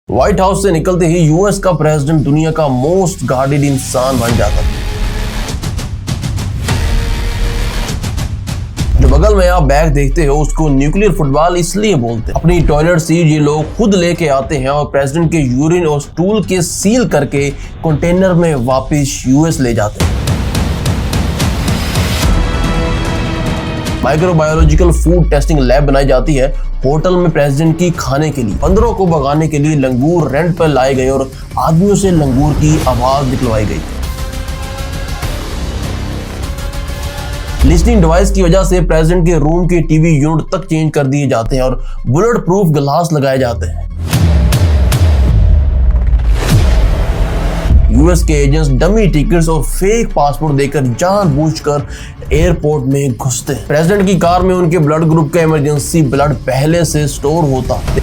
White house से निकलते ही US का प्रेसिडेंट दुनिया का मोस्ट गार्डेड इंसान बन जाता है। जो बगल में आप बैग देखते हो उसको न्यूक्लियर फुटबॉल इसलिए बोलते हैं। अपनी टॉयलेट सीट ये लोग खुद लेके आते हैं और प्रेसिडेंट के यूरिन और स्टूल के सील करके कंटेनर में वापस यूएस ले जाते हैं। माइक्रोबायोलॉजिकल फूड टेस्टिंग लैब बनाई जाती है होटल में प्रेसिडेंट की खाने के लिए। बंदरों को भगाने के लिए लंगूर रेंट पर लाए गए और आदमियों से लंगूर की आवाज निकलवाई गई। लिस्निंग डिवाइस की वजह से प्रेसिडेंट के रूम के टीवी यूनिट तक चेंज कर दिए जाते हैं और बुलेट प्रूफ ग्लास लगाए जाते हैं। यूएस के एजेंट्स डमी टिकट्स और फेक पासपोर्ट देकर जानबूझकर एयरपोर्ट में घुसते हैं। प्रेसिडेंट की कार में उनके ब्लड ग्रुप का इमरजेंसी ब्लड पहले से स्टोर होता है।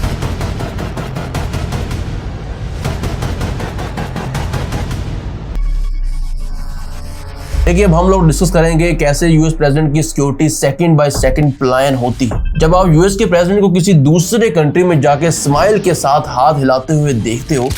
देखिए अब हम लोग डिस्कस करेंगे कैसे यूएस प्रेसिडेंट की security second by second plan होती है। जब आप यूएस के प्रेसिडेंट को किसी दूसरे कंट्री में जाके स्माइल के साथ हाथ हिलाते हुए देखते हो,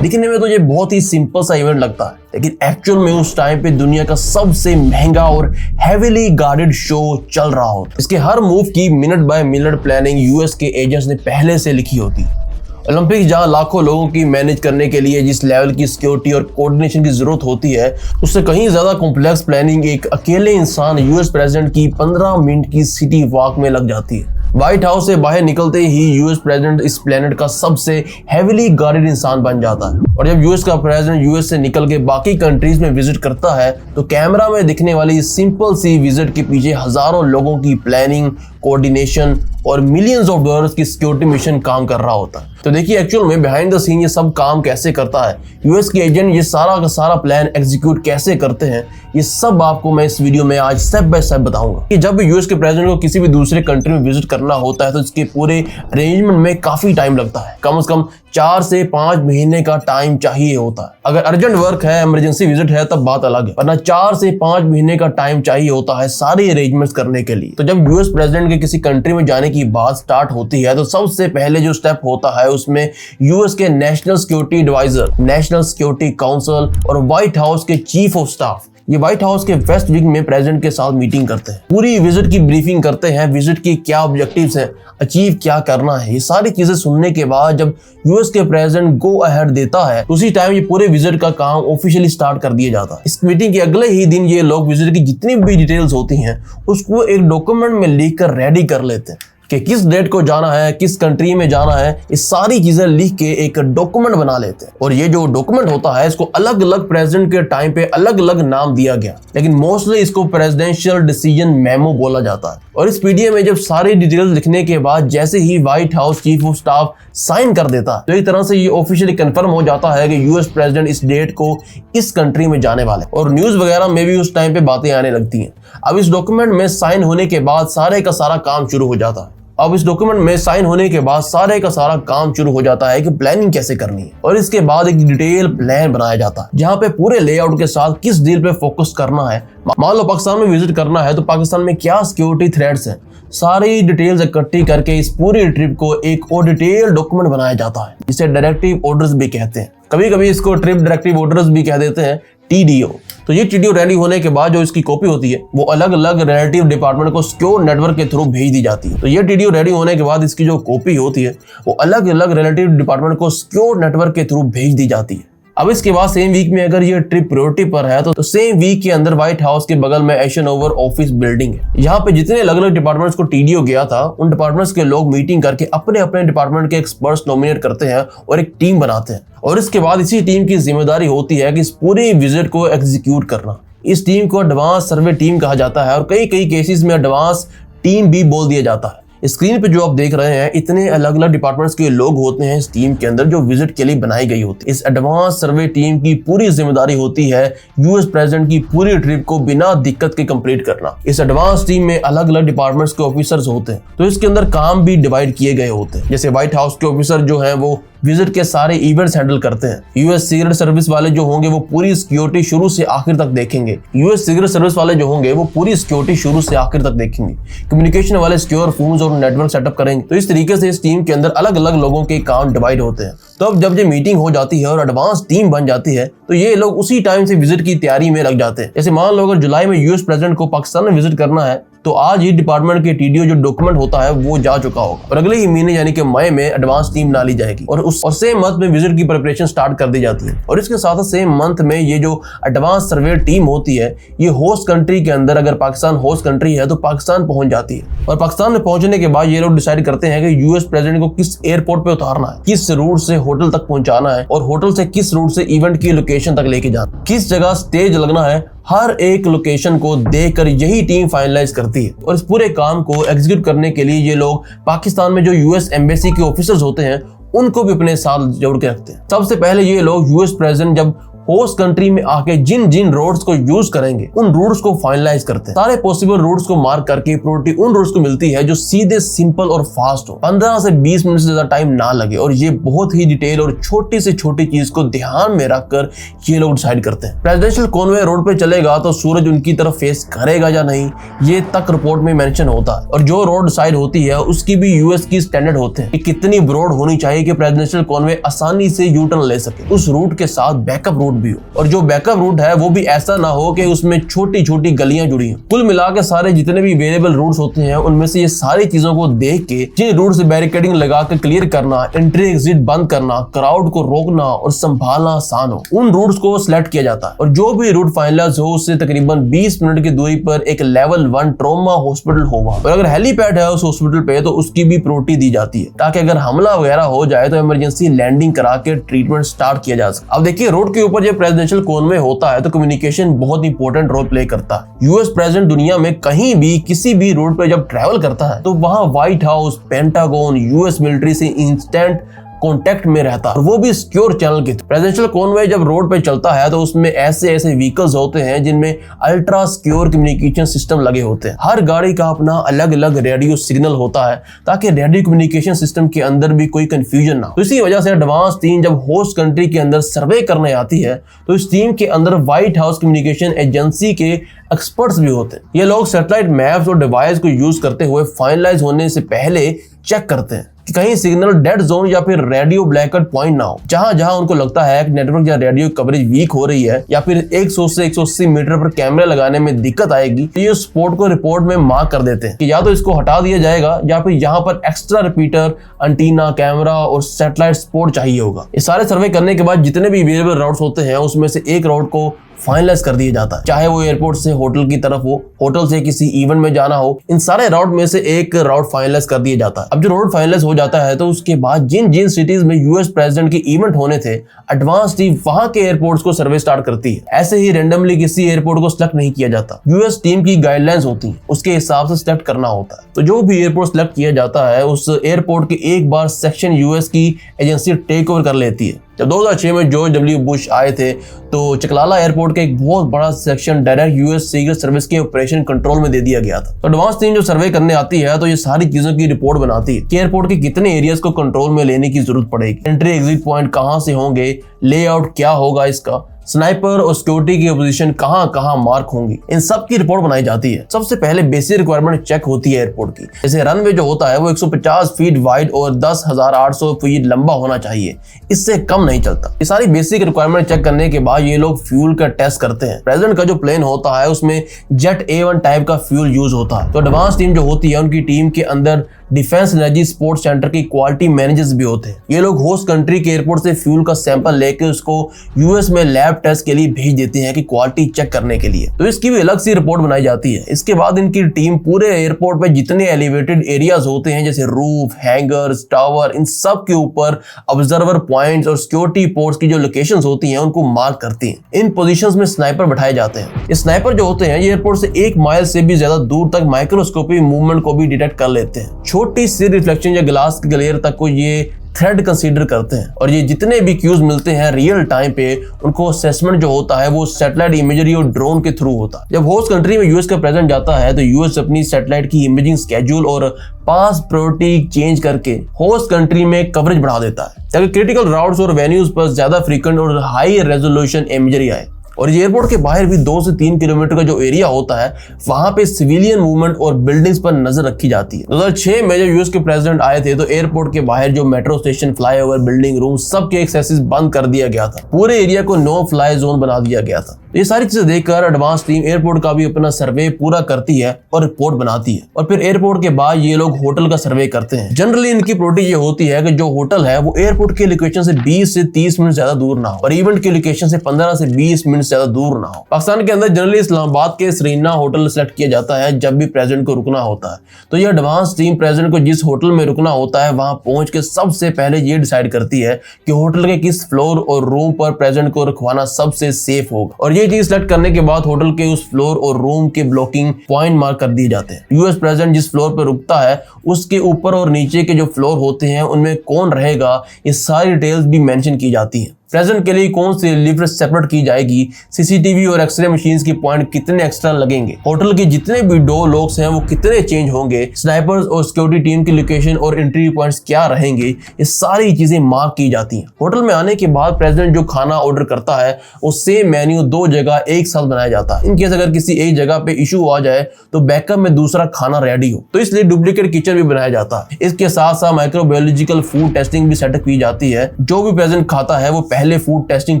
दिखने में तो ये बहुत ही सिंपल सा इवेंट लगता है, लेकिन एक्चुअल में उस टाइम पे दुनिया का सबसे महंगा और हेवीली गार्डेड शो चल रहा होता है। इसके हर मूव की minute by minute planning US के एजेंट्स ने पहले से लिखी होती है। ओलंपिक्स जहां लाखों लोगों की मैनेज करने के लिए जिस लेवल की सिक्योरिटी और कोऑर्डिनेशन की जरूरत होती है, उससे कहीं ज्यादा कॉम्प्लेक्स प्लानिंग एक अकेले इंसान यूएस प्रेसिडेंट की 15 मिनट की सिटी वॉक में लग जाती है। व्हाइट हाउस से बाहर निकलते ही यूएस प्रेसिडेंट इस प्लेनेट का सबसे हेवीली गार्डेड इंसान बन जाता है। और जब यूएस का प्रेसिडेंट यूएस से निकल के बाकी कंट्रीज में विजिट करता है तो कैमरा में दिखने वाली सिंपल सी विजिट के पीछे हजारों लोगों की प्लानिंग, कोऑर्डिनेशन और मिलियंस ऑफ डॉलर्स की सिक्योरिटी मिशन काम कर रहा होता है। तो देखिए एक्चुअल में बिहाइंड द सीन ये सब काम कैसे करता है, यूएस के एजेंट ये सारा का सारा प्लान एग्जीक्यूट कैसे करते हैं, ये सब आपको मैं इस वीडियो में आज स्टेप बाय स्टेप बताऊंगा। कि जब यूएस के प्रेसिडेंट को किसी भी दूसरे कंट्री में विजिट करना होता है तो इसके पूरे अरेंजमेंट में काफी टाइम लगता है। कम से कम 4 से 5 महीने का टाइम चाहिए होता है। अगर अर्जेंट वर्क है, इमरजेंसी विजिट है तब बात अलग है, वरना 4 से 5 महीने का टाइम चाहिए होता है सारी अरेंजमेंट्स करने के लिए। तो जब यूएस प्रेसिडेंट के किसी कंट्री में जाने की बात स्टार्ट होती है तो सबसे पहले जो स्टेप होता है उसमें यूएस के national security adviser, national security council और व्हाइट हाउस के चीफ ऑफ स्टाफ ये व्हाइट हाउस के वेस्ट विंग में प्रेसिडेंट के साथ मीटिंग करते हैं। पूरी विजिट की ब्रीफिंग करते हैं, विजिट की क्या ऑब्जेक्टिव्स हैं, अचीव क्या करना है। ये सारी चीजें सुनने के बाद जब यूएस के प्रेसिडेंट गो अहेड देता है तो उसी टाइम ये पूरे विजिट का काम ऑफिशियली स्टार्ट कर दिया जाता है। इस मीटिंग के अगले ही दिन ये लोग विजिट की जितनी भी डिटेल्स होती हैं उसको एक डॉक्यूमेंट में लिख कर रेडी कर लेते हैं कि किस डेट को जाना है, किस कंट्री में जाना है, ये सारी चीजें लिख के एक डॉक्यूमेंट बना लेते हैं। और ये जो डॉक्यूमेंट होता है इसको अलग अलग प्रेसिडेंट के टाइम पे अलग अलग नाम दिया गया, लेकिन मोस्टली इसको प्रेसिडेंशियल डिसीजन मेमो बोला जाता है। और इस पीडीएफ में जब सारी डिटेल्स लिखने के बाद जैसे ही White House chief of staff sign कर देता है तो एक तरह से ये ऑफिशियली कंफर्म हो जाता है कि यूएस प्रेसिडेंट इस डेट को इस कंट्री में जाने वाले। और न्यूज वगैरह में भी उस टाइम पे बातें आने लगती हैं। अब इस डॉक्यूमेंट में साइन होने के बाद सारे का सारा काम शुरू हो जाता है। अब इस डॉक्यूमेंट में साइन होने के बाद सारे का सारा काम शुरू हो जाता है कि प्लानिंग कैसे करनी है। और इसके बाद एक डिटेल प्लान बनाया जाता है जहां पे पूरे लेआउट के साथ किस डील पे फोकस करना है। मान लो पाकिस्तान में विजिट करना है तो पाकिस्तान में क्या सिक्योरिटी थ्रेट्स हैं, सारी डिटेल्स इकट्ठी करके इस पूरी ट्रिप को एक और डिटेल डॉक्यूमेंट बनाया जाता है जिसे डायरेक्टिव ऑर्डर्स भी कहते हैं। कभी कभी इसको ट्रिप डायरेक्टिव ऑर्डर्स भी कह देते हैं, TDO। तो ये TDO रेडी होने के बाद जो इसकी कॉपी होती है वो अलग अलग रिलेटिव डिपार्टमेंट को सिक्योर नेटवर्क के थ्रू भेज दी जाती है। तो ये TDO रेडी होने के बाद इसकी जो कॉपी होती है वो अलग अलग रिलेटिव डिपार्टमेंट को सिक्योर नेटवर्क के थ्रू भेज दी जाती है। अब इसके बाद सेम वीक में अगर ये ट्रिप प्रायोरिटी पर है तो सेम वीक के अंदर व्हाइट हाउस के बगल में एशनोवर ऑफिस बिल्डिंग है। यहाँ पे जितने अलग अलग डिपार्टमेंट्स को TDO गया था उन डिपार्टमेंट्स के लोग मीटिंग करके अपने अपने डिपार्टमेंट के एक्सपर्ट्स नॉमिनेट करते हैं और एक टीम बनाते हैं। और इसके बाद इसी टीम की जिम्मेदारी होती है कि इस पूरी विजिट को एग्जीक्यूट करना। इस टीम को एडवांस सर्वे टीम कहा जाता है और कई कई केसेस में एडवांस टीम भी बोल दिया जाता है। स्क्रीन पे जो आप देख रहे हैं इतने अलग अलग डिपार्टमेंट्स के लोग होते हैं इस टीम के अंदर जो विजिट के लिए बनाई गई होती है। इस एडवांस सर्वे टीम की पूरी जिम्मेदारी होती है यूएस प्रेसिडेंट की पूरी ट्रिप को बिना दिक्कत के कंप्लीट करना। इस एडवांस टीम में अलग अलग डिपार्टमेंट्स के ऑफिसर्स होते हैं तो इसके अंदर काम भी डिवाइड किए गए होते हैं। जैसे व्हाइट हाउस के ऑफिसर जो है वो विजिट के सारे इवेंट्स हैंडल करते हैं। यूएस सीक्रेट सर्विस वाले जो होंगे वो पूरी सिक्योरिटी शुरू से आखिर तक देखेंगे। यूएस सीक्रेट सर्विस वाले जो होंगे वो पूरी सिक्योरिटी शुरू से आखिर तक देखेंगे। कम्युनिकेशन वाले सिक्योर फोन्स और नेटवर्क सेटअप करेंगे। तो इस तरीके से इस टीम के अंदर अलग अलग लोगों के काम डिवाइड होते हैं। तो अब जब ये मीटिंग हो जाती है और एडवांस टीम बन जाती है तो ये लोग उसी टाइम से विजिट की तैयारी में लग जाते हैं। जैसे मान लो अगर जुलाई में यूएस प्रेसिडेंट को पाकिस्तान में विजिट करना है तो आज ही डिपार्टमेंट के टीडीओ जो डॉक्यूमेंट होता है वो जा चुका होगा और अगले ही महीने यानी कि मई में एडवांस टीम ना ली जाएगी और सेम मंथ में विजिट की प्रिपरेशन स्टार्ट कर दी जाती है। और इसके साथ सेम मंथ में ये जो एडवांस सर्वे टीम होती है ये होस्ट कंट्री के अंदर, अगर पाकिस्तान होस्ट कंट्री है तो पाकिस्तान पहुंच जाती है और पाकिस्तान में पहुंचने के बाद ये लोग डिसाइड करते हैं कि यूएस प्रेसिडेंट को किस एयरपोर्ट पे उतारना है, किस रूट से होटल तक पहुंचाना है और होटल से किस रूट से इवेंट की लोकेशन तक लेके जाना, किस जगह स्टेज लगना है। हर एक लोकेशन को देखकर यही टीम फाइनलाइज करती है और इस पूरे काम को एग्जीक्यूट करने के लिए ये लोग पाकिस्तान में जो यूएस एम्बेसी के ऑफिसर्स होते हैं उनको भी अपने साथ जोड़ के रखते हैं। सबसे पहले ये लोग यूएस प्रेसिडेंट जब होस्ट कंट्री में आके जिन जिन रोड्स को यूज करेंगे उन रूट्स को फाइनलाइज करते हैं। सारे पॉसिबल रूट्स को मार्क करके प्रायोरिटी उन रूट्स को मिलती है जो सीधे, सिंपल और फास्ट हो, 15 से 20 मिनट से ज्यादा टाइम ना लगे। और ये बहुत ही डिटेल और छोटी से छोटी चीज को ध्यान में रखकर ये लोग डिसाइड करते हैं। प्रेसिडेंशियल कॉन्वे रोड पे चलेगा तो सूरज उनकी तरफ फेस करेगा या नहीं ये तक रिपोर्ट में मेंशन होता है और जो रोड डिसाइड होती है उसकी भी यूएस की स्टैंडर्ड होते हैं कि कितनी ब्रॉड होनी चाहिए कि प्रेसिडेंशियल कॉन्वे आसानी से यू टर्न ले सके। उस रूट के साथ बैकअप रूट भी हो और जो बैकअप रूट है वो भी ऐसा ना हो कि उसमें छोटी छोटी गलियां जुड़ी हैं। कुल मिला के सारे जितने भी वेरिएबल रूट्स होते हैं उनमें से ये सारी चीजों को देख के जिन रूट से बैरिकेडिंग लगा के क्लियर करना, एंट्री एग्जिट बंद करना, क्राउड को रोकना और संभालना आसान हो, उन रूट्स को सिलेक्ट किया जाता है। और जो भी रूट फाइनलाइज हो उससे तकरीबन 20 मिनट की दूरी पर एक लेवल 1 ट्रॉमा हॉस्पिटल होगा और अगर हेलीपैड है उस हॉस्पिटल पे तो उसकी भी प्रायोरिटी दी जाती है ताकि अगर हमला वगैरह हो जाए तो इमरजेंसी लैंडिंग करा के ट्रीटमेंट स्टार्ट किया जा सके। अब देखिए रोड के ऊपर जब प्रेसिडेंशियल कॉन्वे होता है तो कम्युनिकेशन बहुत इंपॉर्टेंट रोल प्ले करता है। यूएस प्रेसिडेंट दुनिया में कहीं भी किसी भी रोड पे जब ट्रैवल करता है तो वहां white house, pentagon, US military से इंस्टेंट कांटेक्ट में रहता है और वो भी सिक्योर चैनल के। प्रेसिडेंशियल कॉन्वे जब रोड पे चलता है तो उसमें ऐसे ऐसे व्हीकल्स होते हैं जिनमें अल्ट्रा सिक्योर कम्युनिकेशन सिस्टम लगे होते हैं। हर गाड़ी का अपना अलग अलग रेडियो सिग्नल होता है ताकि रेडियो कम्युनिकेशन सिस्टम के अंदर भी कोई कंफ्यूजन ना हो। तो इसी वजह से एडवांस टीम जब होस्ट कंट्री के अंदर सर्वे करने आती है तो इस टीम के अंदर व्हाइट हाउस कम्युनिकेशन एजेंसी के एक्सपर्ट्स भी होते हैं। ये लोग सैटेलाइट मैप्स और डिवाइस को यूज करते हुए फाइनलाइज होने से पहले चेक करते हैं कि कहीं सिग्नल डेड जोन या फिर रेडियो ब्लैकआउट पॉइंट ना हो। जहां जहां उनको लगता है कि नेटवर्क या रेडियो कवरेज वीक हो रही है या फिर 100 से 180 मीटर पर कैमरे लगाने में दिक्कत आएगी तो ये स्पॉट को रिपोर्ट में मार्क कर देते हैं कि या तो इसको हटा दिया जाएगा या फिर यहाँ पर एक्स्ट्रा रिपीटर, एंटीना, कैमरा और सैटेलाइट सपोर्ट चाहिए होगा। ये सारे सर्वे करने के बाद जितने भी वेरिएबल राउट्स होते हैं उसमें से एक राउट को फाइनलाइज कर दिया जाता है, चाहे वो एयरपोर्ट से होटल की तरफ हो, होटल से किसी इवेंट में जाना हो। इन सारे राउट में से एक राउट फाइनलाइज कर दिया जाता है। अब जो राउट फाइनलाइज हो जाता है तो उसके बाद जिन जिन सिटीज में यूएस प्रेसिडेंट के इवेंट होने थे एडवांस टीम वहां के एयरपोर्ट्स को सर्वे स्टार्ट करती है। ऐसे ही रैंडमली किसी एयरपोर्ट को सिलेक्ट नहीं किया जाता। यूएस टीम की गाइडलाइंस होती है, उसके हिसाब से सिलेक्ट करना होता है। तो जो भी एयरपोर्ट सिलेक्ट किया जाता है उस एयरपोर्ट के एक बार सेक्शन यूएस की एजेंसी टेक ओवर कर लेती है। जब 2006 में जॉर्ज डब्ल्यू बुश आए थे तो चकलाला एयरपोर्ट का एक बहुत बड़ा section direct US secret service के ऑपरेशन कंट्रोल में दे दिया गया था। तो एडवांस टीम जो सर्वे करने आती है तो ये सारी चीजों की रिपोर्ट बनाती है कि एयरपोर्ट के कितने एरियाज को कंट्रोल में लेने की जरूरत पड़ेगी, एंट्री एग्जिट पॉइंट कहां से होंगे, लेआउट क्या होगा इसका, स्नाइपर और सिक्योरिटी की पोजीशन कहां कहां मार्क होंगी, इन सब की रिपोर्ट बनाई जाती है। सबसे पहले बेसिक रिक्वायरमेंट चेक होती है एयरपोर्ट की। जैसे रनवे जो होता है वो 150 फीट वाइड और 10,800 फीट लंबा होना चाहिए, इससे कम नहीं चलता। ये सारी बेसिक रिक्वायरमेंट चेक करने के बाद ये लोग फ्यूल का टेस्ट करते हैं। प्रेसिडेंट का जो प्लेन होता है उसमें जेट A1 टाइप का फ्यूल यूज होता है। तो एडवांस टीम जो होती है उनकी टीम के अंदर डिफेंस एनर्जी सपोर्ट सेंटर की क्वालिटी मैनेजर्स भी होते हैं। ये लोग होस्ट कंट्री के एयरपोर्ट से फ्यूल का सैंपल लेके उसको यूएस में लैब टेस्ट के लिए भेज देते हैं कि क्वालिटी चेक करने के लिए। तो इसकी भी अलग सी रिपोर्ट बनाई जाती है। इसके बाद इनकी टीम पूरे एयरपोर्ट पे जितने एलिवेटेड एरियाज होते हैं जैसे रूफ, हैंगर्स, टावर, इन सब के ऊपर ऑब्जर्वर पॉइंट्स और सिक्योरिटी पोर्ट्स की जो लोकेशंस होती हैं उनको मार्क करती हैं। इन पोजीशंस में स्नाइपर बैठाए जाते हैं। ये स्नाइपर जो होते हैं ये एयरपोर्ट से 1 माइल से भी ज्यादा दूर तक माइक्रोस्कोपी मूवमेंट को भी डिटेक्ट कर लेते हैं। छोटी सी रिफ्लेक्शन या ग्लास की ग्लेयर तक को ये थ्रेट कंसीडर करते हैं और ये जितने भी क्यूज मिलते हैं रियल टाइम पे उनको असेसमेंट जो होता है वो सैटेलाइट इमेजरी और ड्रोन के थ्रू होता है। जब होस्ट कंट्री में यूएस का प्रेसिडेंट जाता है तो यूएस अपनी सैटेलाइट की इमेजिंग स्केड्यूल और पास प्रायोरिटी चेंज करके होस्ट कंट्री में कवरेज बढ़ा देता है ताकि क्रिटिकल राउट्स और वेन्यूज पर ज्यादा फ्रीक्वेंट और हाई रेजोल्यूशन इमेजरी आए। और ये एयरपोर्ट के बाहर भी 2 से 3 किलोमीटर का जो एरिया होता है वहां पे सिविलियन मूवमेंट और बिल्डिंग्स पर नजर रखी जाती है। 2006 में जब यूएस के प्रेसिडेंट आए थे तो एयरपोर्ट के बाहर जो metro station, flyover, building, room सबके एक्सेसेस बंद कर दिया गया था। पूरे एरिया को नो फ्लाई जोन बना दिया गया था। ये सारी चीजें देखकर एडवांस टीम एयरपोर्ट का भी अपना सर्वे पूरा करती है और रिपोर्ट बनाती है और फिर एयरपोर्ट के बाद ये लोग होटल का सर्वे करते हैं। जनरली इनकी प्रायोरिटी ये होती है कि जो होटल है वो एयरपोर्ट के लोकेशन से 20 से 30 मिनट ज्यादा दूर ना हो और इवेंट के लोकेशन से 15 से 20 मिनट ज्यादा दूर ना हो। पाकिस्तान के अंदर जनरली इस्लामाबाद के सरीना होटल सेलेक्ट किया जाता है जब भी प्रेसिडेंट को रुकना होता है। तो ये एडवांस टीम प्रेसिडेंट को जिस होटल में रुकना होता है वहां पहुंच के सबसे पहले ये डिसाइड करती है कि होटल के किस फ्लोर और रूम पर प्रेसिडेंट को रखवाना सबसे सेफ होगा और ये चीज सेलेक्ट करने के बाद होटल के उस फ्लोर और रूम के ब्लॉकिंग पॉइंट मार्क कर दिए जाते हैं। यूएस प्रेसिडेंट जिस फ्लोर पर रुकता है उसके ऊपर और नीचे के जो फ्लोर होते हैं उनमें कौन रहेगा ये सारी डिटेल्स भी मेंशन की जाती है। प्रेजेंट के लिए कौन सी लिफ्ट सेपरेट की जाएगी, सीसीटीवी और एक्सरे मशीन्स की पॉइंट कितने एक्स्ट्रा लगेंगे, होटल के जितने भी डोर लॉक्स हैं वो कितने चेंज होंगे, स्नाइपर्स और सिक्योरिटी टीम की लोकेशन और एंट्री पॉइंट्स क्या रहेंगे, ये सारी चीजें मार्क की जाती हैं। होटल में आने के बाद प्रेसिडेंट जो खाना ऑर्डर करता है वो सेम मेन्यू 2 जगह एक साथ बनाया जाता है। इनकेस अगर किसी एक जगह पे इशू आ जाए तो बैकअप में दूसरा खाना रेडी हो, तो इसलिए डुप्लीकेट किचन भी बनाया जाता है। इसके साथ साथ माइक्रोबायोलॉजिकल फूड टेस्टिंग भी सेटअप की जाती है। जो भी प्रेसिडेंट खाता है वो पहले फूड टेस्टिंग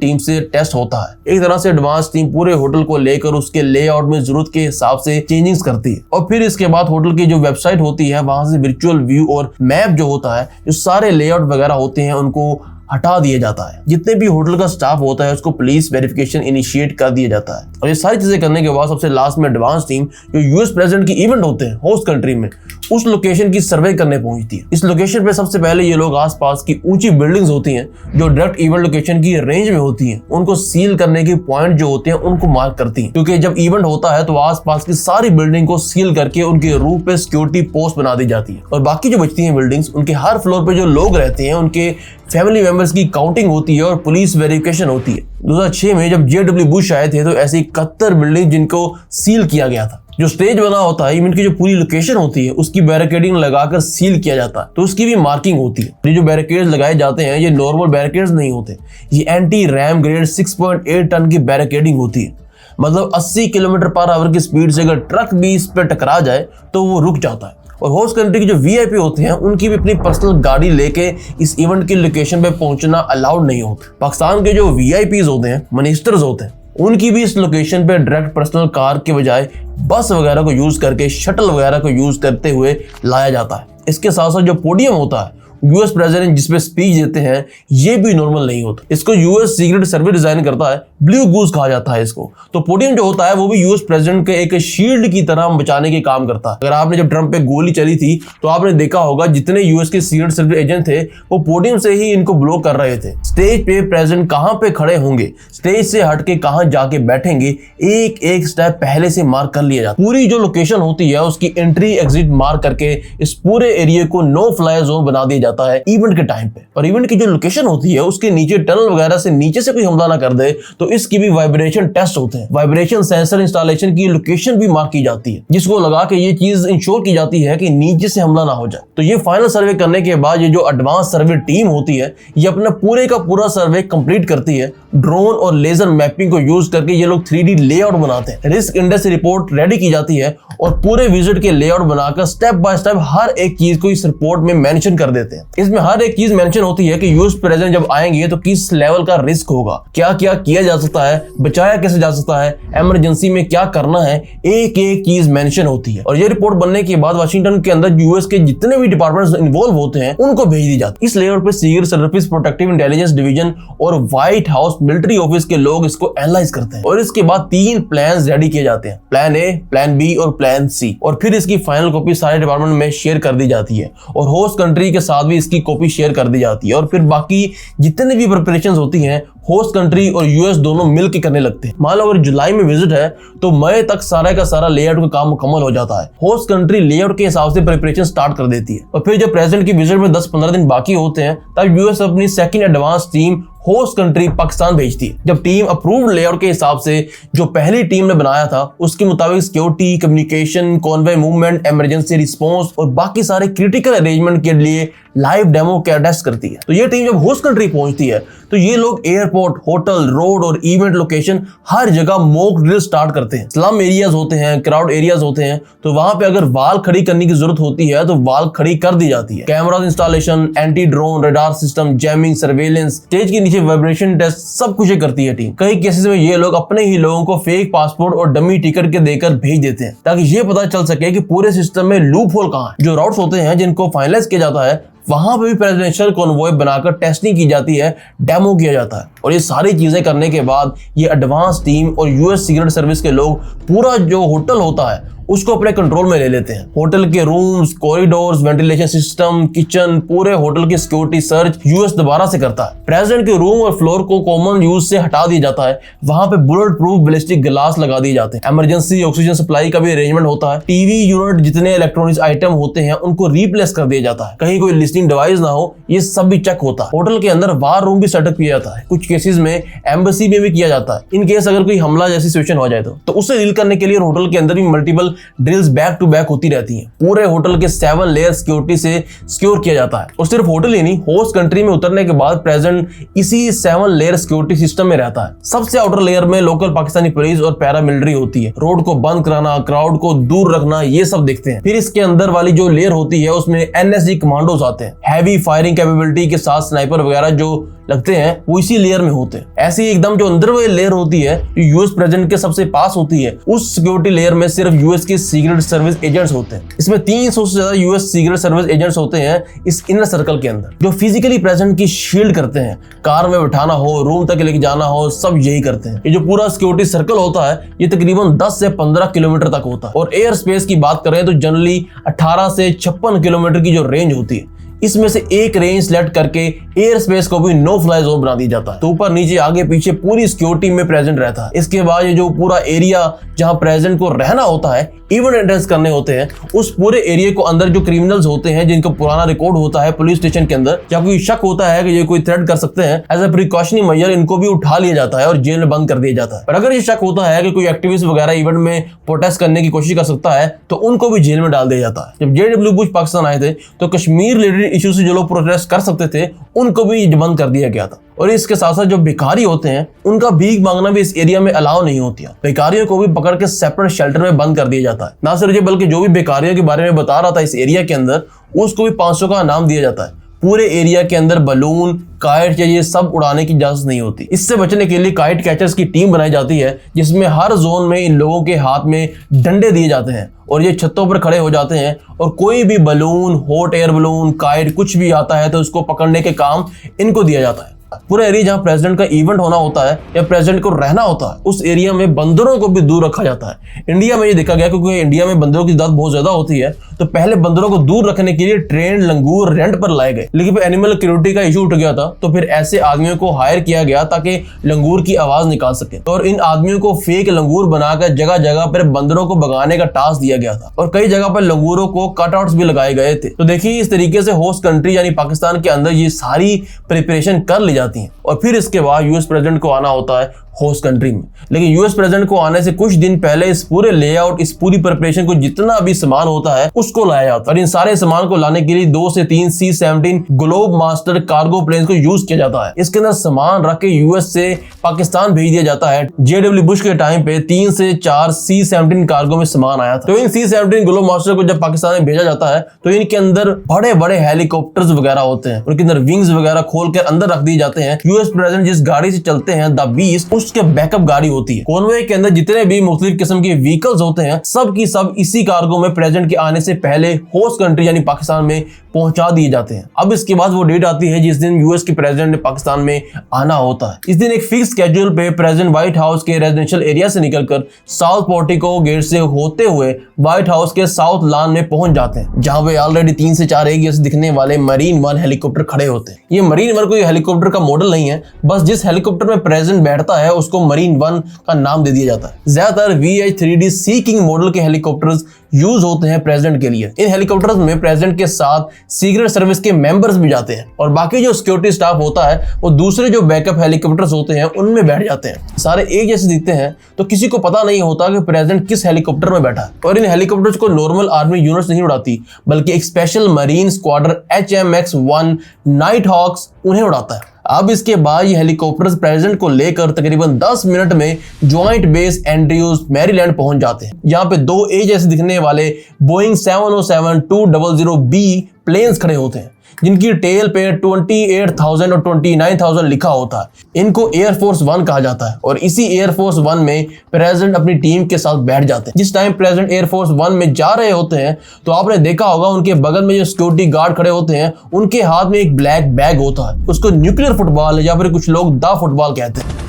टीम से टेस्ट होता है। एक तरह से एडवांस टीम पूरे होटल को लेकर उसके लेआउट में जरूरत के हिसाब से चेंजिंग्स करती है और फिर इसके बाद होटल की जो वेबसाइट होती है वहां से वर्चुअल व्यू और मैप जो होता है, जो सारे लेआउट वगैरह होते हैं उनको हटा दिया जाता है। जितने भी होटल का स्टाफ होता है उसको पुलिस वेरिफिकेशन इनिशिएट कर दिया जाता है और ये सारी चीजें करने के बाद सबसे लास्ट में एडवांस टीम जो यूएस प्रेसिडेंट की इवेंट होते हैं होस्ट कंट्री में उस लोकेशन की सर्वे करने पहुंचती है। इस लोकेशन पे सबसे पहले ये लोग आसपास की ऊंची बिल्डिंग्स होती हैं जो डायरेक्ट इवेंट लोकेशन की रेंज में होती हैं, उनको सील करने के पॉइंट जो होते हैं उनको मार्क करती हैं, क्योंकि जब इवेंट होता है तो आसपास की सारी बिल्डिंग को सील करके उनके रूफ पे सिक्योरिटी पोस्ट बना दी जाती है और बाकी जो बचती हैं बिल्डिंग्स उनके हर फ्लोर पे जो लोग रहते हैं उनके फैमिली मेंबर्स की काउंटिंग होती है और पुलिस वेरिफिकेशन होती है। 2006 में जब JW बुश आए थे तो ऐसी 71 बिल्डिंग जिनको सील किया गया था। जो स्टेज बना होता है इवेंट की जो पूरी लोकेशन होती है उसकी बैरिकेडिंग लगाकर सील किया जाता है, तो उसकी भी मार्किंग होती है। ये जो बैरिकेड्स लगाए जाते हैं ये नॉर्मल बैरिकेड्स नहीं होते, ये एंटी रैम ग्रेड 6.8 टन की बैरिकेडिंग होती है। मतलब 80 किलोमीटर पर आवर की स्पीड से अगर ट्रक भी इस पर टकरा जाए तो वो रुक जाता है। और होस्ट कंट्री के जो VIP होते हैं उनकी भी अपनी पर्सनल गाड़ी लेके इस इवेंट की लोकेशन पे पहुंचना अलाउड नहीं होता। पाकिस्तान के जो VIPs होते हैं, मिनिस्टर्स होते हैं, उनकी भी इस लोकेशन पे डायरेक्ट पर्सनल कार के बजाय बस वगैरह को यूज करके, शटल वगैरह को यूज करते हुए लाया जाता है। इसके साथ साथ जो पोडियम होता है यूएस प्रेसिडेंट जिसपे स्पीच देते हैं ये भी नॉर्मल नहीं होता। इसको यूएस सीक्रेट सर्विस डिजाइन करता है, ब्लू गूज कहा जाता है इसको। तो पोडियम जो होता है वो भी यूएस प्रेसिडेंट के एक शील्ड की तरह बचाने के काम करता है। अगर आपने जब ट्रंप पे गोली चली थी तो आपने देखा होगा जितने यूएस के सीक्रेट सर्विस एजेंट थे वो पोडियम से ही इनको ब्लॉक कर रहे थे। स्टेज पे प्रेसिडेंट कहां पे खड़े होंगे, स्टेज से हटके कहां जाके बैठेंगे, एक एक स्टेप पहले से मार्क कर लिया जाता है। पूरी जो लोकेशन होती है उसकी एंट्री एग्जिट मार्क करके इस पूरे एरिया को नो फ्लाई जोन बना दिया जाता है इवेंट के टाइम पे। और इवेंट की जो लोकेशन होती है उसके नीचे टनल वगैरह से नीचे से कोई हमला ना कर दे तो इसकी भी वाइब्रेशन टेस्ट होते हैं। वाइब्रेशन सेंसर इंस्टॉलेशन की लोकेशन भी मार्क की जाती है जिसको लगा के ये चीज इंश्योर की जाती है कि नीचे से हमला ना हो जाए। तो ये फाइनल सर्वे करने के बाद ये जो एडवांस सर्वे टीम होती है ये अपना पूरे का पूरा सर्वे कंप्लीट करती है। ड्रोन और लेजर मैपिंग को यूज करके ये लोग 3D लेआउट बनाते हैं। रिस्क इंडेक्स रिपोर्ट रेडी की जाती है और पूरे विजिट के लेआउट बनाकर स्टेप बाय स्टेप हर एक चीज को इस रिपोर्ट में मेंशन कर देते हैं। इसमें हर एक चीज मेंशन होती है कि यूएस प्रेसिडेंट जब आएंगे तो किस लेवल का रिस्क होगा, क्या क्या किया जा सकता है, बचाया कैसे जा सकता है, इमरजेंसी में क्या करना है, एक एक चीज मेंशन होती है। और ये रिपोर्ट बनने के बाद वाशिंगटन के अंदर यूएस के जितने भी डिपार्टमेंट्स इन्वॉल्व होते हैं उनको भेज दी जाती है। इस लेवल पे secret service, protective intelligence division और व्हाइट हाउस मिलिट्री ऑफिस के लोग इसको एनालाइज करते हैं और इसके बाद 3 प्लान रेडी किए जाते हैं, प्लान A, प्लान B और प्लान C। और फिर इसकी फाइनल कॉपी सारे डिपार्टमेंट में शेयर कर दी जाती है और होस्ट कंट्री के साथ भी इसकी कॉपी शेयर कर दी जाती है। और फिर बाकी जितने भी प्रिपरेशंस होती हैं होस्ट कंट्री और यूएस दोनों मिलकर करने लगते हैं। मान लो अगर जुलाई में विजिट है तो मई तक सारा का सारा लेआउट का काम मुकम्मल हो जाता है। होस्ट कंट्री लेआउट के हिसाब से प्रिपरेशन स्टार्ट कर देती है और फिर जब प्रेसिडेंट की विजिट में 10-15 दिन बाकी होते हैं तब यूएस अपनी second advance team host country Pakistan भेजती है। जब टीम अप्रूव्ड लेआउट के हिसाब से जो पहली टीम ने बनाया था उसके मुताबिक security, communication, Conway movement, emergency response और बाकी सारे क्रिटिकल अरेंजमेंट के लिए लाइव डेमो का टेस्ट करती है। तो ये टीम जब होस्ट कंट्री पहुंचती है तो ये लोग एयरपोर्ट, होटल, रोड और इवेंट लोकेशन हर जगह मॉक ड्रिल स्टार्ट करते हैं। स्लम एरियाज होते हैं, क्राउड एरियाज होते हैं, तो वहां पे अगर वाल खड़ी करने की जरूरत होती है तो वाल खड़ी कर दी जाती है। Camera installation, anti drone, radar system, jamming, surveillance, stage के नीचे वाइब्रेशन टेस्ट, सब कुछ करती है टीम। कई केसेस में ये लोग अपने ही लोगों को फेक पासपोर्ट और डमी टिकट के देकर भेज देते हैं ताकि ये पता चल सके कि पूरे सिस्टम में लूप होल कहां है। जो राउट्स होते हैं जिनको फाइनलाइज किया जाता है वहां पे भी प्रेसिडेंशियल कॉन्वॉय बनाकर टेस्टिंग की जाती है, डेमो किया जाता है। और ये सारी चीजें करने के बाद ये एडवांस टीम और यूएस सीक्रेट सर्विस के लोग पूरा जो होटल होता है उसको अपने कंट्रोल में ले लेते हैं। होटल के rooms, corridors, ventilation system, kitchen, पूरे होटल की सिक्योरिटी सर्च यूएस दोबारा से करता है। प्रेसिडेंट के रूम और फ्लोर को कॉमन यूज से हटा दिया जाता है, वहां पे बुलेट प्रूफ बैलिस्टिक ग्लास लगा दिए जाते हैं। इमरजेंसी ऑक्सीजन सप्लाई का भी अरेंजमेंट होता है। टीवी यूनिट, जितने इलेक्ट्रॉनिक्स आइटम होते हैं उनको रिप्लेस कर दिया जाता है, कहीं कोई लिस्टिंग डिवाइस ना हो, ये सब भी चेक होता है। होटल के अंदर वार रूम भी सेटअप किया जाता है। कुछ केसेस में एम्बेसी में भी किया जाता है, इन केस अगर कोई हमला जैसी सिचुएशन हो जाए तो उससे डील करने के लिए होटल के अंदर भी multiple drills back to back होती रहती हैं। पूरे होटल के 7 लेयर सिक्योरिटी से सिक्योर किया जाता है। और सिर्फ होटल ही नहीं, होस्ट कंट्री में उतरने के बाद प्रेसिडेंट इसी 7 लेयर सिक्योरिटी सिस्टम में रहता है। सबसे आउटर लेयर में लोकल पाकिस्तानी पुलिस और पैरामिलिट्री होती है। रोड को बंद कराना, क्राउड को दूर रखना, ये सब देखते हैं। फिर इसके अंदर वाली जो लेयर होती है उसमें एनएसजी कमांडोज आते हैं। हैवी फायरिंग कैपेबिलिटी के साथ स्नाइपर वगैरह जो लगते हैं वो इसी लेयर में होते हैं। ऐसी एकदम जो अंदर वाली लेयर होती है जो यूएस प्रेसिडेंट के सबसे पास होती है, उस सिक्योरिटी लेयर में सिर्फ यूएस के सीक्रेट सर्विस एजेंट्स होते हैं। इसमें 300 से ज्यादा यूएस सीक्रेट सर्विस एजेंट्स होते हैं इस इनर सर्कल के अंदर, जो फिजिकली प्रेसिडेंट की शील्ड करते हैं। कार में बिठाना हो, रूम तक लेके जाना हो, सब यही करते हैं। ये जो पूरा सिक्योरिटी सर्कल होता है ये तकरीबन 10 से 15 किलोमीटर तक होता है। और एयर स्पेस की बात करें तो जनरली 18 से 56 किलोमीटर की जो रेंज होती है, इसमें से एक रेंज सिलेक्ट करके एयर स्पेस को भी नो फ्लाई जोन बना दिया जाता है। तो ऊपर नीचे आगे पीछे पूरी सिक्योरिटी में प्रेजेंट रहता है। इसके बाद ये जो पूरा एरिया जहां प्रेसिडेंट को रहना होता है, इवेंट एड्रेस करने होते हैं, उस पूरे एरिया को अंदर जो क्रिमिनल्स होते हैं जिनका पुराना रिकॉर्ड होता है पुलिस स्टेशन के अंदर, या कोई शक होता है कि ये कोई थ्रेट कर सकते हैं, एज ए प्रिकॉशनरी मेजर इनको भी उठा लिया जाता है और जेल में बंद कर दिया जाता है। पर अगर ये शक होता है कि कोई एक्टिविस्ट वगैरह इवेंट में प्रोटेस्ट करने की कोशिश कर सकता है तो उनको भी जेल में डाल दिया जाता है। जब जेडब्ल्यू बुश पाकिस्तान आए थे तो कश्मीर रिलेटेड इशू से जो लोग प्रोटेस्ट कर सकते थे उनको भी बंद कर दिया गया था। और इसके साथ साथ जो भिखारी होते हैं उनका भीख मांगना भी इस एरिया में अलाउ नहीं होती है। भिखारियों को भी पकड़ के सेपरेट शेल्टर में बंद कर दिया जाता है। ना सिर्फ ये बल्कि जो भी भिखारियों के बारे में बता रहा था इस एरिया के अंदर, उसको भी 500 का इनाम दिया जाता है। पूरे एरिया के अंदर बलून, काइट या ये सब उड़ाने की इजाजत नहीं होती। इससे बचने के लिए काइट कैचर्स की टीम बनाई जाती है जिसमें हर जोन में इन लोगों के हाथ में डंडे दिए जाते हैं और ये छतों पर खड़े हो जाते हैं और कोई भी balloon, hot air balloon, kite कुछ भी आता है तो उसको पकड़ने के काम इनको दिया जाता है। पूरा एरिया जहां प्रेसिडेंट का इवेंट होना होता है या प्रेसिडेंट को रहना होता है उस एरिया में बंदरों को भी दूर रखा जाता है। इंडिया में ये देखा गया क्योंकि इंडिया में बंदरों की तादाद बहुत ज्यादा होती है तो पहले बंदरों को दूर रखने के लिए ट्रेंड लंगूर रेंट पर लाए गए, लेकिन फिर एनिमल सिक्योरिटी का इशू उठ गया था तो फिर ऐसे आदमियों को हायर किया गया ताकि लंगूर की आवाज निकाल सके। और इन आदमियों को फेक लंगूर बनाकर जगह जगह पर बंदरों को भगाने का टास्क दिया गया था और कई जगह पर लंगूरों को कटआउट्स भी लगाए गए थे। तो देखिए इस तरीके से होस्ट कंट्री यानी पाकिस्तान के अंदर ये सारी प्रिपरेशन कर ली जाती है और फिर इसके बाद यूएस प्रेसिडेंट को आना होता है होस्ट कंट्री में। लेकिन यूएस प्रेसिडेंट को आने से कुछ दिन पहले इस पूरे लेआउट, इस पूरी प्रिपरेशन को जितना भी सामान होता है उसको लाया जाता है और इन सारे सामान को लाने के लिए 2 से 3 C-17 Globemaster cargo plane को यूज किया जाता है। इसके अंदर सामान रख के यूएस से पाकिस्तान भेज दिया जाता है। जेडब्ल्यू बुश के टाइम पे 3 से 4 C-17 कार्गो में सामान आया था। तो इन C-17 ग्लोब मास्टर को जब पाकिस्तान में भेजा जाता है तो इनके अंदर बड़े बड़े हेलीकॉप्टर्स वगैरह होते हैं, उनके अंदर विंग्स वगैरह खोल कर अंदर रख दिए जाते हैं। यूएस प्रेसिडेंट जिस गाड़ी से चलते हैं द बीस्ट, उसके बैकअप गाड़ी होती है। कॉन्वॉय के अंदर जितने भी मुख्तलिफ किस्म के व्हीकल्स होते हैं सब की सब इसी कार्गो में प्रेसिडेंट के आने से पहले होस्ट कंट्री यानी पाकिस्तान में पहुंचा दिए जाते हैं। अब इसके बाद वो डेट आती है जिस दिन यूएस के प्रेसिडेंट ने पाकिस्तान में आना होता है। इस दिन एक फिक्स स्केड्यूल पे प्रेसिडेंट व्हाइट हाउस के रेजिडेंशियल एरिया से निकलकर साउथ पोर्टिको गेट से होते हुए व्हाइट हाउस के साउथ लॉन में पहुंच जाते हैं जहां पे ऑलरेडी 3 से 4 एरिया से दिखने वाले मरीन वन हेलीकॉप्टर खड़े होते हैं। ये मरीन वन कोई हेलीकॉप्टर का मॉडल नहीं है, बस जिस हेलीकॉप्टर में प्रेसिडेंट बैठता है उसको मरीन 1 का नाम दे दिया जाता है। ज्यादातर VH-3D सी किंग मॉडल के हेलीकॉप्टर्स यूज होते हैं प्रेसिडेंट के लिए। इन हेलीकॉप्टर्स में प्रेसिडेंट के साथ सीक्रेट सर्विस के मेंबर्स भी जाते हैं और बाकी जो सिक्योरिटी स्टाफ होता है वो दूसरे जो बैकअप हेलीकॉप्टर्स होते हैं उनमें बैठ जाते हैं। सारे एक जैसे दिखते हैं तो किसी को पता नहीं होता कि प्रेसिडेंट किस हेलीकॉप्टर में बैठा है। और इन हेलीकॉप्टर्स को नॉर्मल आर्मी यूनिट्स नहीं उड़ाती, बल्कि एक special marine squadron HMX-1 Night Hawks उन्हें उड़ाता है। अब इसके बाद ये हेलीकॉप्टर्स प्रेसिडेंट को लेकर तकरीबन 10 मिनट में ज्वाइंट बेस एंड्रयूज मैरीलैंड पहुंच जाते हैं। यहाँ पे दो ए जैसे दिखने वाले बोइंग 707-200B प्लेन्स खड़े होते हैं, जिनकी टेल पे 28,000 और 29,000 लिखा होता है। इनको एयरफोर्स 1 कहा जाता है और इसी एयरफोर्स 1 में प्रेसिडेंट अपनी टीम के साथ बैठ जाते हैं। जिस टाइम प्रेसिडेंट एयरफोर्स 1 में जा रहे होते हैं तो आपने देखा होगा उनके बगल में जो सिक्योरिटी गार्ड खड़े होते हैं उनके हाथ में एक ब्लैक बैग होता है। उसको न्यूक्लियर फुटबॉल या फिर कुछ लोग द फुटबॉल कहते हैं।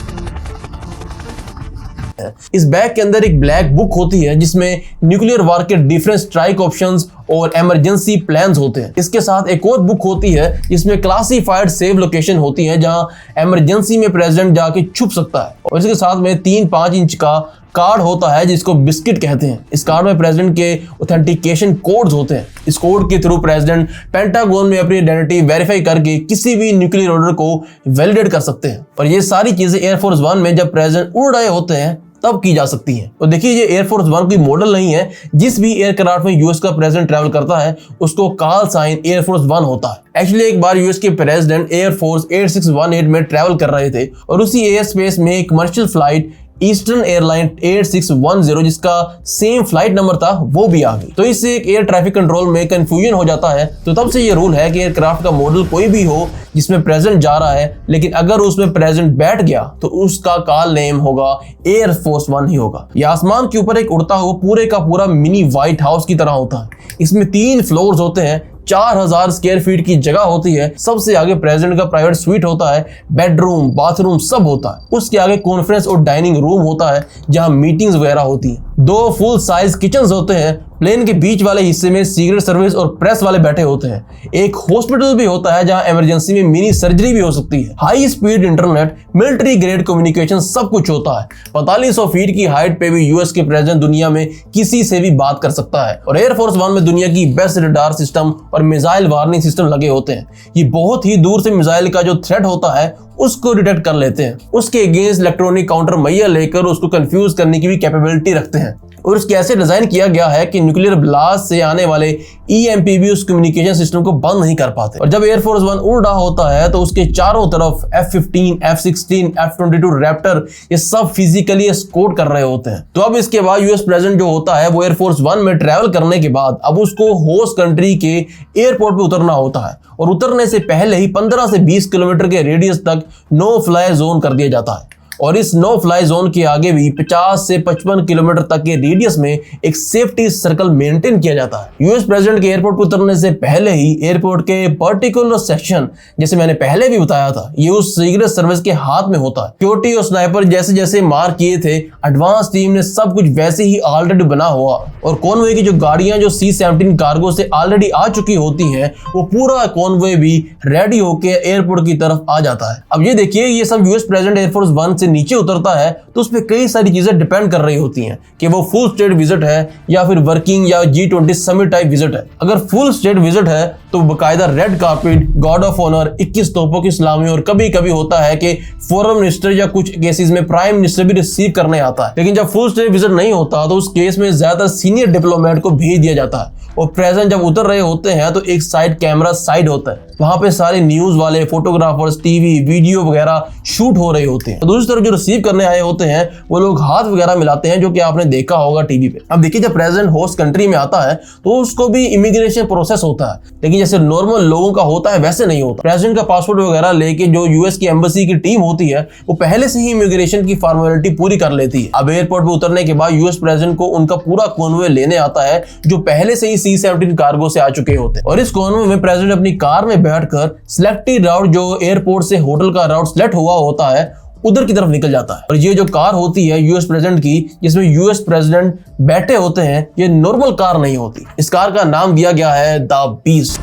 इस बैग के अंदर एक ब्लैक बुक होती है जिसमें न्यूक्लियर वार के डिफरेंट स्ट्राइक ऑप्शंस और इमरजेंसी प्लान्स होते हैं। इसके साथ एक और बुक होती है जिसमें क्लासिफाइड सेव लोकेशन होती है जहां इमरजेंसी में प्रेसिडेंट जाके छुप सकता है। और इसके साथ में 3-5 इंच का कार्ड होता है जिसको बिस्किट कहते हैं। इस कार्ड में प्रेसिडेंट के ऑथेंटिकेशन कोड्स होते हैं। इस कोड के थ्रू प्रेसिडेंट पेंटागन में अपनी आइडेंटिटी वेरीफाई करके किसी भी न्यूक्लियर ऑर्डर को वैलिडेट कर सकते हैं। और ये सारी चीजें एयरफोर्स 1 में जब प्रेसिडेंट उड़ रहे होते हैं तब की जा सकती हैं। तो देखिए ये एयरफोर्स 1 कोई मॉडल नहीं है। जिस भी एयरक्राफ्ट में यूएस का प्रेसिडेंट ट्रैवल करता है उसको कॉल साइन एयरफोर्स 1 होता है। एक्चुअली एक बार यूएस के प्रेसिडेंट एयरफोर्स 8618 में ट्रैवल कर रहे थे और उसी एयर स्पेस में एक कमर्शियल फ्लाइट ईस्टर्न एयरलाइन 8610 जिसका सेम फ्लाइट नंबर था वो भी आ गई। तो इससे एक एयर ट्रैफिक कंट्रोल में कंफ्यूजन हो जाता है। तो तब से ये रूल है कि एयरक्राफ्ट का मॉडल कोई भी हो जिसमें प्रेसिडेंट जा रहा है, लेकिन अगर उसमें प्रेसिडेंट बैठ गया तो उसका कॉल नेम होगा एयरफोर्स 1 ही होगा। यह आसमान के ऊपर एक उड़ता हुआ पूरे का पूरा मिनी व्हाइट हाउस की तरह होता है। इसमें 3 फ्लोर्स होते हैं, 4000 स्क्वायर फीट की जगह होती है। सबसे आगे प्रेसिडेंट का प्राइवेट स्वीट होता है, बेडरूम बाथरूम सब होता है। उसके आगे कॉन्फ्रेंस और डाइनिंग रूम होता है जहां मीटिंग्स वगैरह होती हैं। 2 फुल साइज किचन्स होते हैं। प्लेन के बीच वाले हिस्से में सीक्रेट सर्विस और प्रेस वाले बैठे होते हैं। एक हॉस्पिटल भी होता है जहां इमरजेंसी में मिनी सर्जरी भी हो सकती है। High speed internet, military grade communication सब कुछ होता है। 4500 फीट की हाइट पे भी यूएस के प्रेसिडेंट दुनिया में किसी से भी बात कर सकता है। और एयरफोर्स 1 में दुनिया की बेस्ट रडार सिस्टम और मिसाइल वार्निंग सिस्टम लगे होते हैं। ये बहुत ही दूर से मिसाइल का जो थ्रेट होता है उसको डिटेक्ट कर लेते हैं। उसके अगेंस्ट इलेक्ट्रॉनिक काउंटर मुहैया लेकर उसको कंफ्यूज करने की भी कैपेबिलिटी रखते हैं। और उसके ऐसे डिजाइन किया गया है कि न्यूक्लियर ब्लास्ट से आने वाले EMP भी उस कम्युनिकेशन सिस्टम को बंद नहीं कर पाते। और जब एयरफोर्स 1 उड़ रहा होता है तो उसके चारों तरफ F-15, F-16, F-22 रैप्टर ये सब फिजिकली एस्कॉर्ट कर रहे होते हैं। तो अब इसके बाद यूएस प्रेसिडेंट जो होता है वो एयरफोर्स 1 में ट्रैवल करने के बाद अब उसको होस्ट कंट्री के एयरपोर्ट पे उतरना होता है और उतरने से पहले ही 15 से 20 किलोमीटर के रेडियस तक नो फ्लाई जोन कर दिया जाता है। और इस नो फ्लाई जोन के आगे भी 50 से 55 किलोमीटर तक के रेडियस में एक सेफ्टी सर्कल मेंटेन किया जाता है। यूएस प्रेसिडेंट के एयरपोर्ट पर उतरने से पहले ही एयरपोर्ट के पर्टिकुलर सेक्शन, जैसे मैंने पहले भी बताया था, ये उस सीक्रेट सर्विस के हाथ में होता है। सिक्योरिटी और स्नाइपर जैसे जैसे मार्क किए थे, एडवांस टीम ने सब कुछ वैसे ही ऑलरेडी बना हुआ। और कॉन्वॉय की जो गाड़ियां जो C-17 कार्गो से ऑलरेडी आ चुकी होती हैं, वो पूरा कॉन्वॉय भी रेडी होकर एयरपोर्ट की तरफ आ जाता है। अब ये देखिए, ये सब यूएस प्रेसिडेंट एयरफोर्स 1 से नीचे उतरता है तो उस पर कई सारी चीजें डिपेंड कर रही होती हैं कि वो फुल स्टेट विजिट है या फिर वर्किंग या G20 समिट टाइप विजिट है। अगर फुल स्टेट विजिट है तो बकायदा red carpet, guard of honour, 21 तोपों की सलामी और कभी कभी होता है कि फॉरेन मिनिस्टर या कुछ केसेस में प्राइम मिनिस्टर भी रिसीव करने आता है। लेकिन जब फुल स्टेट विजिट नहीं होता तो उस केस में ज्यादा सीनियर डिप्लोमेट को भेज दिया जाता है। और प्रेसिडेंट जब उतर रहे होते हैं तो एक साइड कैमरा साइड होता है, वहां पे सारे न्यूज वाले फोटोग्राफर्स, टीवी वीडियो वगैरह शूट हो रहे होते हैं। तो दूसरी तरफ जो रिसीव करने आए होते हैं वो लोग हाथ वगैरह मिलाते हैं, जो कि आपने देखा होगा टीवी पे। अब देखिए, जब प्रेसिडेंट होस्ट कंट्री में आता है तो उसको भी इमिग्रेशन प्रोसेस होता है, लेकिन जैसे नॉर्मल लोगों का होता है वैसे नहीं होता। प्रेसिडेंट का पासपोर्ट वगैरह लेके जो यूएस की एम्बेसी की टीम होती है वो पहले से ही इमिग्रेशन की फॉर्मेलिटी पूरी कर लेती है। अब एयरपोर्ट पे उतरने के बाद यूएस प्रेसिडेंट को उनका पूरा कॉन्वॉय लेने आता है जो पहले से ही C-17 कार्गो से आ चुके होते हैं। और इस कॉन्वॉय में प्रेसिडेंट अपनी कार में बैठकर सिलेक्टेड राउट, जो एयरपोर्ट से होटल का राउट सिलेक्ट हुआ होता है, उधर की तरफ निकल जाता है। और ये जो कार होती है यूएस प्रेसिडेंट की, जिसमें यूएस प्रेसिडेंट बैठे होते हैं, ये नॉर्मल कार नहीं होती। इस कार का नाम दिया गया है द बीस्ट।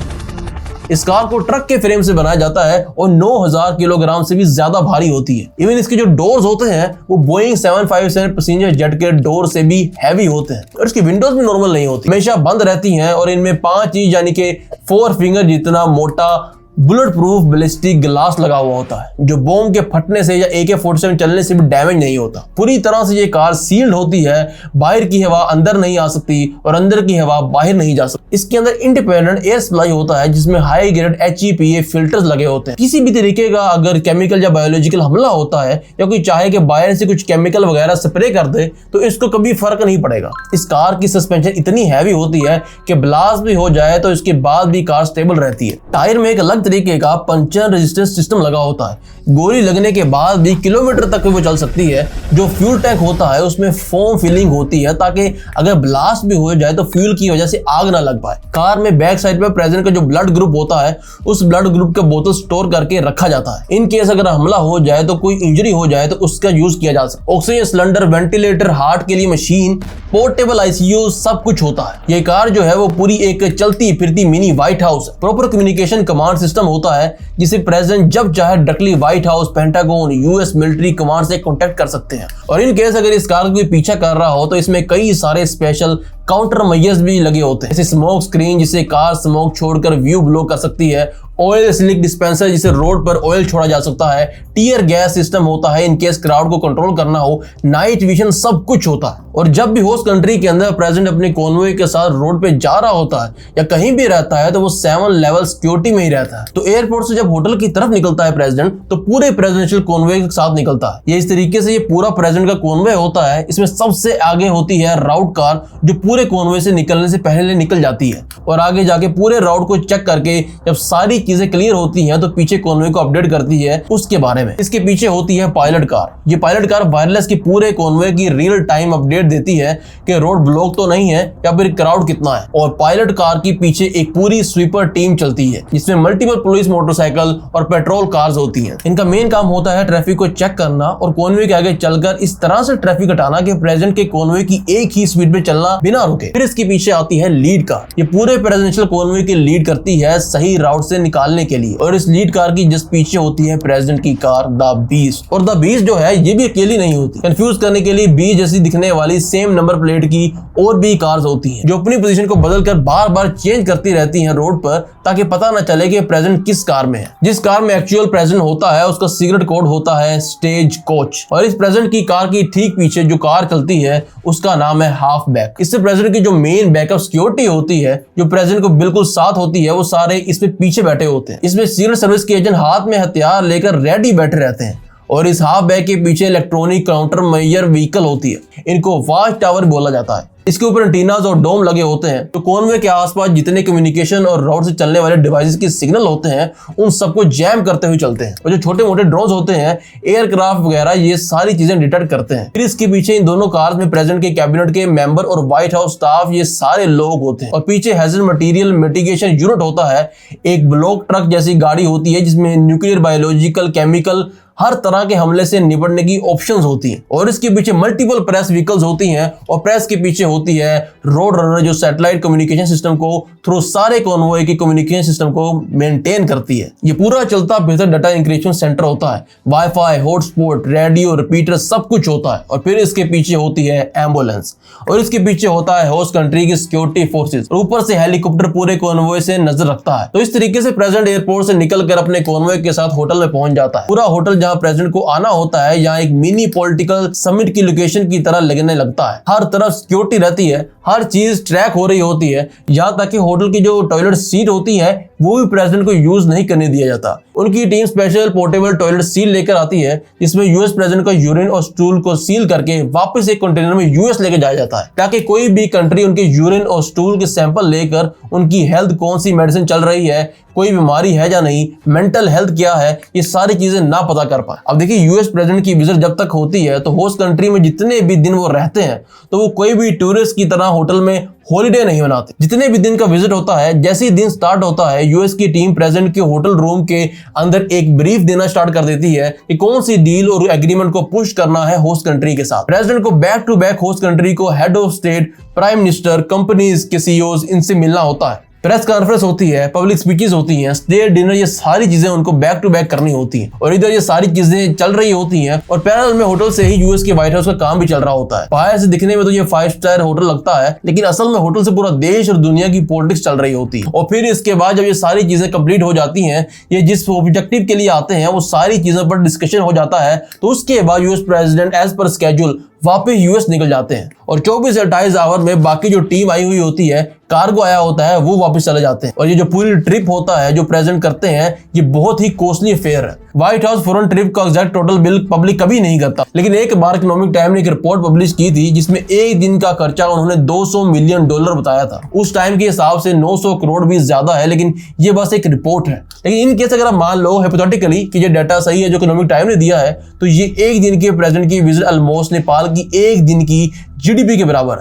इस कार को ट्रक के फ्रेम से बनाया जाता है और 9000 किलोग्राम से भी ज्यादा भारी होती है। इवन इसके जो डोर्स होते हैं वो बोइंग 757 पैसेंजर जेट के डोर से भी हैवी होते हैं और इसकी विंडोज भी नॉर्मल नहीं होती, हमेशा बंद रहती हैं और इनमें 5 इंच यानी कि 4 फिंगर जितना मोटा बुलेट प्रूफ बैलिस्टिक ग्लास लगा हुआ होता है जो बॉम्ब के फटने से या AK-47 चलने से भी डैमेज नहीं होता। पूरी तरह से ये कार सील्ड होती है, बाहर की हवा अंदर नहीं आ सकती और अंदर की हवा बाहर नहीं जा सकती। इसके अंदर इंडिपेंडेंट एयर सप्लाई होता है जिसमें हाई ग्रेड HEPA फिल्टर्स लगे होते हैं। किसी भी तरीके का अगर केमिकल या बायोलॉजिकल हमला होता है या कोई चाहे कि बाहर से कुछ केमिकल वगैरह स्प्रे कर दे तो इसको कभी फर्क नहीं पड़ेगा। इस कार की सस्पेंशन इतनी हैवी होती है कि ब्लास्ट भी हो जाए तो इसके बाद भी कार स्टेबल रहती है। टायर में एक अलग तरीके का पंचर रेजिस्टेंस सिस्टम लगा होता है, गोली लगने के बाद भी किलोमीटर तक वो चल सकती है। जो फ्यूल टैंक होता है उसमें फोम फिलिंग होती है ताकि अगर ब्लास्ट भी हो जाए तो फ्यूल की वजह से आग ना लग पाए। कार में बैक साइड पे प्रेजेंट का जो ब्लड ग्रुप होता है उस ब्लड ग्रुप का बोतल स्टोर करके रखा जाता है। इन केस अगर हमला हो जाए तो कोई इंजरी हो जाए तो उसका यूज किया जा सकता है। ऑक्सीजन सिलेंडर, वेंटिलेटर, हार्ट के लिए मशीन, पोर्टेबल ICU सब कुछ होता है। ये कार जो है वो पूरी एक चलती फिरती मिनी व्हाइट हाउस है। प्रॉपर कम्युनिकेशन कमांड सिस्टम होता है जिसे प्रेसिडेंट जब चाहे directly white house, pentagon, US military command से कांटेक्ट कर सकते हैं। और इन केस अगर इस कार को कोई पीछा कर रहा हो तो इसमें कई सारे स्पेशल काउंटर मेजर्स भी लगे होते हैं, जैसे स्मोक स्क्रीन जिससे कार स्मोक छोड़कर व्यू ब्लॉक कर सकती है, ऑयल स्लिक डिस्पेंसर जिसे रोड पर ऑयल छोड़ा जा सकता है, टीयर गैस सिस्टम होता है इन केस क्राउड को कंट्रोल करना हो, नाइट विजन सब कुछ होता है। और जब भी होस्ट कंट्री के अंदर प्रेसिडेंट अपने कॉन्वॉय के साथ रोड पे जा रहा होता है या कहीं भी रहता है तो वो 7 लेवल सिक्योरिटी में ही रहता है। तो एयरपोर्ट से जब होटल की तरफ निकलता है प्रेसिडेंट तो पूरे प्रेसिडेंशियल कॉन्वॉय के साथ निकलता है। ये इस तरीके से ये पूरा प्रेसिडेंट का कॉन्वॉय होता है। इसमें सबसे आगे होती है राउट कार जो पूरे कॉन्वॉय से निकलने से पहले निकल जाती है और आगे जाके पूरे राउट को चेक करके जब सारी चीजें क्लियर होती हैं तो पीछे कॉन्वॉय को अपडेट करती है उसके बारे में। इसके पीछे होती है पायलट कार। ये पायलट कार वायरलेस की पूरे कॉन्वॉय की रियल टाइम अपडेट देती है कि रोड ब्लॉक तो नहीं है या फिर क्राउड कितना है। और पायलट कार की पीछे एक पूरी स्वीपर टीम चलती है जिसमें मल्टीपल पुलिस मोटरसाइकिल और पेट्रोल कार्स होती हैं। इनका मेन काम होता है ट्रैफिक को चेक करना और कॉन्वॉय के आगे चलकर इस तरह से ट्रैफिक हटाना कि प्रेसिडेंट के कॉन्वॉय की एक ही स्पीड में चलना बिना रुके। फिर इसके पीछे आती है लीड कार। ये पूरे प्रेसिडेंशियल कॉन्वॉय की लीड करती है सही राउट से निकालने के लिए। और इस लीड कार की जस्ट पीछे होती है प्रेसिडेंट की कार द बीस्ट। और द बीस्ट जो है ये भी अकेली नहीं होती। कंफ्यूज करने के लिए बी जैसी दिखने वाली सेम नंबर प्लेट की और भी कार्स होती हैं जो अपनी पोजीशन को बदलकर बार बार चेंज करती रहती हैं रोड पर ताकि पता न चले कि प्रेसिडेंट किस कार में है। जिस कार में एक्चुअल प्रेसिडेंट होता है उसका सीक्रेट कोड होता है स्टेज कोच। और इस प्रेसिडेंट की कार की ठीक पीछे जो कार चलती है उसका नाम है हाफ बैक। इससे प्रेसिडेंट की जो मेन बैकअप सिक्योरिटी होती है जो प्रेसिडेंट को बिल्कुल साथ होती है वो सारे इसमें पीछे बैठे होते हैं। इसमें सीक्रेट सर्विस के एजेंट हाथ में हथियार लेकर रेडी बैठे रहते हैं। और इस हाफ बैग के पीछे इलेक्ट्रॉनिक काउंटर मेजर व्हीकल होती है। इनको वॉच टावर बोला जाता है। इसके ऊपर एंटीनास और डोम लगे होते हैं तो कॉन्वॉय के आसपास जितने कम्युनिकेशन और राउट से चलने वाले डिवाइसेस के सिग्नल होते हैं उन सबको जैम करते हुए चलते हैं। और जो छोटे मोटे ड्रोन्स होते हैं, एयरक्राफ्ट वगैरह, ये सारी चीजें डिटेक्ट करते हैं। फिर इसके पीछे इन दोनों कार्स में प्रेसिडेंट के कैबिनेट के मेंबर और व्हाइट हाउस स्टाफ ये सारे लोग होते हैं। और पीछे हैजर्ड मटेरियल मिटिगेशन यूनिट होता है। एक ब्लॉक ट्रक जैसी गाड़ी होती है जिसमें न्यूक्लियर, बायोलॉजिकल, केमिकल हर तरह के हमले से निपटने की ऑप्शंस होती हैं। और इसके पीछे मल्टीपल प्रेस व्हीकल्स होती हैं और प्रेस के पीछे होती है रोड रनर जो सैटेलाइट कम्युनिकेशन सिस्टम को थ्रू सारे कॉन्वॉय की कम्युनिकेशन सिस्टम को मेंटेन करती है। ये पूरा चलता फिरता डाटा इंक्रिप्शन सेंटर होता है। वाईफाई, हॉटस्पॉट, रेडियो, रिपीटर सब कुछ होता है। और फिर इसके पीछे होती है एम्बुलेंस और इसके पीछे होता है होस्ट कंट्री की सिक्योरिटी फोर्सेस और ऊपर से हेलीकॉप्टर पूरे कॉन्वॉय से नजर रखता है। तो इस तरीके से प्रेसिडेंट एयरपोर्ट से निकलकर अपने कॉन्वॉय के साथ होटल में पहुंच जाता है। पूरा होटल प्रेसिडेंट को आना होता है यहाँ एक मिनी पॉलिटिकल समिट की लोकेशन की तरह लगने लगता है। हर तरफ सिक्योरिटी रहती है, हर चीज ट्रैक हो रही होती है, यहाँ तक कि होटल की जो टॉयलेट सीट होती है वो भी प्रेसिडेंट को यूज नहीं करने दिया जाता। उनकी team special portable toilet seal लेकर आती है जिसमें यूएस प्रेसिडेंट का यूरिन और स्टूल को सील करके वापस एक कंटेनर में यूएस लेके जाया जाता है ताकि कोई भी कंट्री उनके यूरिन और स्टूल के सैंपल लेकर उनकी हेल्थ, कौन सी मेडिसिन चल रही है, कोई बीमारी है या नहीं, मेंटल हेल्थ क्या है, ये सारी चीजें ना पता कर पाए। अब देखिए यूएस प्रेसिडेंट की विजिट जब तक होती है तो होस्ट कंट्री में जितने भी दिन वो रहते हैं तो वो कोई भी टूरिस्ट की तरह होटल में हॉलिडे नहीं मनाते। जितने भी दिन का विजिट होता है, जैसे ही दिन स्टार्ट होता है यूएस की टीम प्रेसिडेंट के होटल रूम के अंदर एक ब्रीफ देना स्टार्ट कर देती है कि कौन सी डील और एग्रीमेंट को पुश करना है होस्ट कंट्री के साथ। प्रेसिडेंट को back to back host country को head of state, prime minister, companies के सीईओज इनसे मिलना होता है। प्रेस कॉन्फ्रेंस होती है, पब्लिक स्पीचेस होती हैं, स्टेट डिनर, ये सारी चीजें उनको बैक टू बैक करनी होती हैं और इधर ये सारी चीजें चल रही होती हैं और पैरेलल में होटल से ही यूएस के व्हाइट हाउस का काम भी चल रहा होता है। बाहर से दिखने में तो ये 5 स्टार होटल लगता है, लेकिन असल में होटल से पूरा देश और दुनिया की पॉलिटिक्स चल रही होती है। और फिर इसके बाद जब ये सारी चीजें कंप्लीट हो जाती हैं, ये जिस ऑब्जेक्टिव के लिए आते हैं वो सारी चीजों पर डिस्कशन हो जाता है, तो उसके बाद US president as per schedule वापस यूएस निकल जाते हैं और 24 से 28 आवर में बाकी जो टीम आई हुई होती है, कार्गो आया होता है, वो वापस चले जाते हैं। और ये जो पूरी ट्रिप होता है जो प्रेजेंट करते हैं, ये बहुत ही कॉस्टली अफेयर है। व्हाइट हाउस फॉरेन ट्रिप का एग्जैक्ट टोटल बिल पब्लिक कभी नहीं करता, लेकिन एक बार इकोनॉमिक टाइम ने एक रिपोर्ट पब्लिश की थी जिसमें एक दिन का खर्चा उन्होंने $200 मिलियन बताया था। उस टाइम के हिसाब से 900 करोड़ भी ज्यादा है, लेकिन ये बस एक रिपोर्ट है। लेकिन इन केस अगर आप मान लो हाइपोथेटिकली कि ये डाटा सही है जो इकोनॉमिक टाइम ने दिया है, तो ये एक दिन के प्रेसिडेंट की विजिट ऑलमोस्ट नेपाल की एक दिन की जीडीपी के बराबर है।